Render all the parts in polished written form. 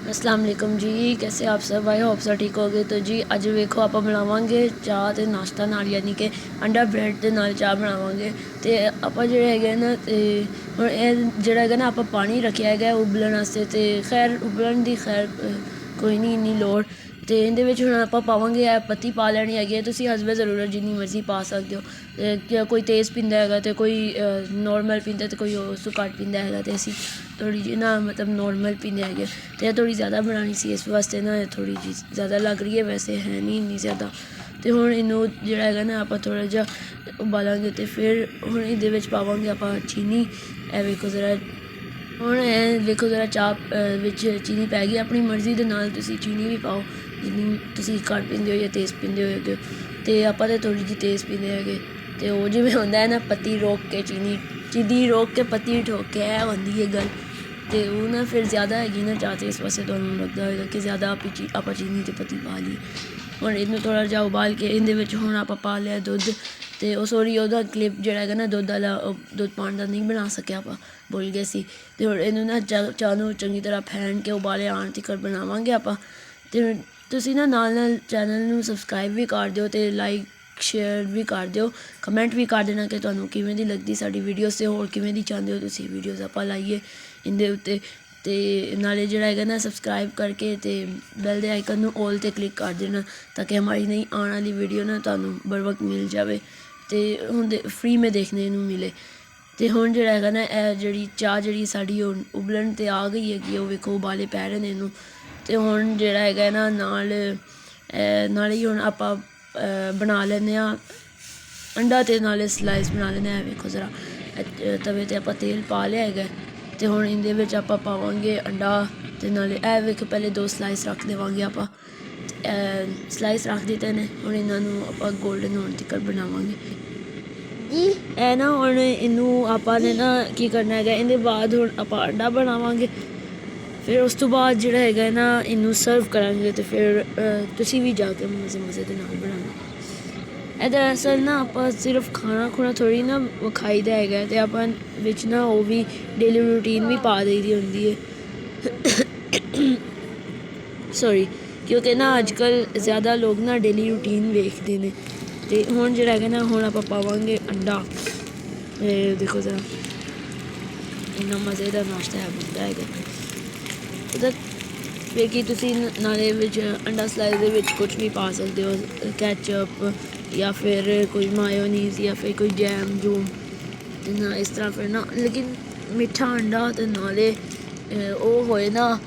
अस्सलाम वालेकुम जी, कैसे आप सब? आई होप सब ठीक हो गए। तो जी अज वेखो आप बनावांगे चाह ते नाश्ता नाल, यानी कि अंडा ब्रैड के नाल चाह बनावांगे। तो आप जिहड़े हैगे ना ते हुण इह जिहड़ा हैगा ना आप पानी रखिया हैगा उबलण वास्ते। ते खैर उबलण दी खैर कोई नहीं इन्नी लोड़। तो इहदे विच हुण आपां पावांगे पत्ती पा लैनी हैगी है। तुसीं हसबे ज़रूरत जिन्नी मर्जी पा सकदे हो। कोई तेज़ पींदा हैगा ते कोई नॉर्मल पींदा ते कोई उस तों घट्ट पींदा हैगा। ते असीं थोड़ी जी ना मतलब नॉर्मल पींदे हैगे। तो यह थोड़ी ज़्यादा बनानी सी, इस वास्ते ना थोड़ी जी ज़्यादा लग रही है, वैसे है नहीं इन्नी ज़्यादा। तो हुण इनू जिहड़ा हैगा ना आपां थोड़ा जिहा उबालांगे। तो फिर हुण इहदे विच पावांगे आपां चीनी। ए वेखो ज़रा हुण वेखो ज़रा चाह् विच चीनी पै गई। अपनी मर्जी दे नाल तुसीं चीनी भी पाओ जिन्नी तुसीं घट्ट पींदे हो या तेज़ पींदे होगे। तो आपां ते थोड़ी जी तेज़ पींदे हैगे। तो ओह जिवें हुंदा है ना पत्ती रोक के चीनी रोक के पत्ती ठोक के, ऐ होंदी है गल। तो वो ना फिर ज़्यादा हैगी ना चाह्, इस वास्ते तुहानूं लगदा होएगा कि ज़्यादा आपां चीनी ते पत्ती पा ली। हुण इहनूं थोड़ा जिहा उबाल के इहदे विच हुण आपां पा लिआ दुद्ध। तो ओह सॉरी ओहदा क्लिप जिहड़ा हैगा ना दुद्ध आह्ला, दुद्ध पाण दा नहीं बना सकेआ आपां, भुल गए सी। तो हुण इहनूं ना चाह् नूं चंगी तरह फैन के उबाले आण तिकर बनावांगे आपां। ते तुसीं ना नाल नाल चैनल नूं सबसक्राइब भी कर दिओ ते लाइक शेयर भी कर दिओ। कमेंट भी कर देना कि तुहानूं किवें दी लगदी साडी वीडियोज़ ते होर किवें दी चांह्दे हो तुसीं वीडियोज़ आपां लाइए इंदे उत्ते। ते नाले जिहड़ा हैगा ना सबसक्राइब करके ते बैल दे आइकन नूं ऑल ते क्लिक कर देना, ताकि हमारी नई आने वाली वीडियो ना तुहानूं बर वक्त मिल जावे ते हुण फ्री में देखने नूं मिले। तो हुण जिहड़ा हैगा ना जिहड़ी चाह् जिहड़ी साडी उबलण ते आ गई हैगी, ओह वेखो उबाले पै रहे ने इहनूं। तो हुण जिहड़ा हैगा ना नाल ही हुण आपां बना लैन्ने आं अंडा, ते नाले स्लाइस बना लैन्ने आं। वेखो ज़रा तवे ते आपां तेल पा लिआ हैगा। तो हुण इंदे विच आपां पावांगे अंडा ते नाले वेखो पहले 2 स्लाइस रख देवांगे आपां। स्लाइस रख दित्ते ने। हुण इन्हां नूं आपां गोल्डन होण तिकर बनावांगे जी। ना हुण इनूं आपां ने ना की करना हैगा, इहदे बाद हुण आपां अंडा बनावांगे। फिर उस तो बाद जिहड़ा हैगा ना इनूं सर्व करांगे। तो फिर तुसीं भी जा के मज़े दे नाल बनाना। दरअसल ना आपां सिर्फ खाना खुना थोड़ी ना खाई दा हैगा, ते आपां विच ना ओह् भी डेली रूटीन भी पा देई दी होंदी है। सॉरी, क्योंकि ना अजकल ज़्यादा लोग ना डेली रूटीन वेखदे ने। ते हुण जिहड़ा हैगा ना हुण आपां पावांगे अंडा। देखो ज़रा इन्ना मज़े दा नाश्ता बनदा हैगा। ਉਹਦਾ ਫਿਰ ਕੀ ਤੁਸੀਂ ਨਾਲੇ ਵਿੱਚ ਅੰਡਾ ਸਲਾਈਸ ਦੇ ਵਿੱਚ ਕੁਝ ਵੀ ਪਾ ਸਕਦੇ ਹੋ, ਕੈਚਅਪ ਜਾਂ ਫਿਰ ਕੋਈ ਮਾਇਓਨੀਜ਼ ਜਾਂ ਫਿਰ ਕੋਈ ਜੈਮ ਜੂਮ। ਅਤੇ ਨਾ ਇਸ ਤਰ੍ਹਾਂ ਫਿਰ ਨਾ ਲੇਕਿਨ ਮਿੱਠਾ ਅੰਡਾ ਅਤੇ ਨਾਲੇ ਉਹ ਹੋਏ ਨਾ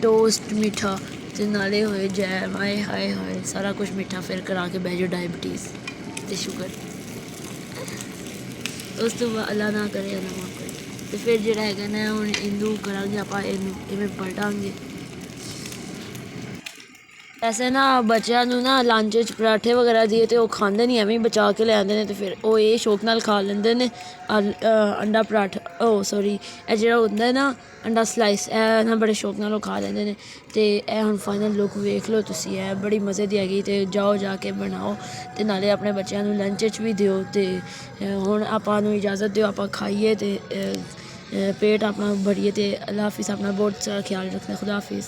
ਟੋਸਟ ਮਿੱਠਾ, ਅਤੇ ਨਾਲੇ ਹੋਏ ਜੈਮ, ਆਏ ਹਾਏ ਹਾਏ ਸਾਰਾ ਕੁਛ ਮਿੱਠਾ, ਫਿਰ ਕਰਾ ਕੇ ਬਹਿ ਜਾਓ ਡਾਇਬਟੀਜ਼ ਅਤੇ ਸ਼ੂਗਰ। ਉਸ ਤੋਂ ਬਾਅਦ ਅੱਲਾ ਨਾ ਕਰੇ ਅੱਲਾ ਮਾਫ ਕਰੇ। ਅਤੇ ਫਿਰ ਜਿਹੜਾ ਹੈਗਾ ਨਾ ਹੁਣ ਇਹਨੂੰ ਕਰਾਂਗੇ ਆਪਾਂ, ਇਹਨੂੰ ਇਵੇਂ ਪਲਟਾਂਗੇ। ਵੈਸੇ ਨਾ ਬੱਚਿਆਂ ਨੂੰ ਨਾ ਲੰਚ 'ਚ ਪਰਾਠੇ ਵਗੈਰਾ ਦੀਏ ਅਤੇ ਉਹ ਖਾਂਦੇ ਨਹੀਂ, ਐਵੇਂ ਹੀ ਬਚਾ ਕੇ ਲੈ ਆਉਂਦੇ ਨੇ। ਅਤੇ ਫਿਰ ਉਹ ਇਹ ਸ਼ੌਕ ਨਾਲ ਖਾ ਲੈਂਦੇ ਨੇ ਅੰਡਾ ਪਰਾਠਾ। ਸੋਰੀ, ਇਹ ਜਿਹੜਾ ਹੁੰਦਾ ਨਾ ਅੰਡਾ ਸਲਾਈਸ, ਇਹ ਨਾ ਬੜੇ ਸ਼ੌਕ ਨਾਲ ਉਹ ਖਾ ਲੈਂਦੇ ਨੇ। ਅਤੇ ਇਹ ਹੁਣ ਫਾਈਨਲ ਲੁੱਕ ਵੇਖ ਲਓ ਤੁਸੀਂ, ਇਹ ਬੜੀ ਮਜ਼ੇ ਦੀ ਹੈਗੀ। ਅਤੇ ਜਾਓ ਜਾ ਕੇ ਬਣਾਓ ਅਤੇ ਨਾਲੇ ਆਪਣੇ ਬੱਚਿਆਂ ਨੂੰ ਲੰਚ 'ਚ ਵੀ ਦਿਓ। ਅਤੇ ਹੁਣ ਆਪਾਂ ਨੂੰ ਇਜਾਜ਼ਤ ਦਿਓ, ਆਪਾਂ ਖਾਈਏ ਅਤੇ ਪੇਟ ਆਪਣਾ ਭਰੀਏ। ਅਤੇ ਅੱਲਾ ਹਾਫਿਜ਼, ਆਪਣਾ ਬਹੁਤ ਸਾਰਾ ਖਿਆਲ ਰੱਖਣਾ। ਖੁਦਾ ਹਾਫਿਜ਼।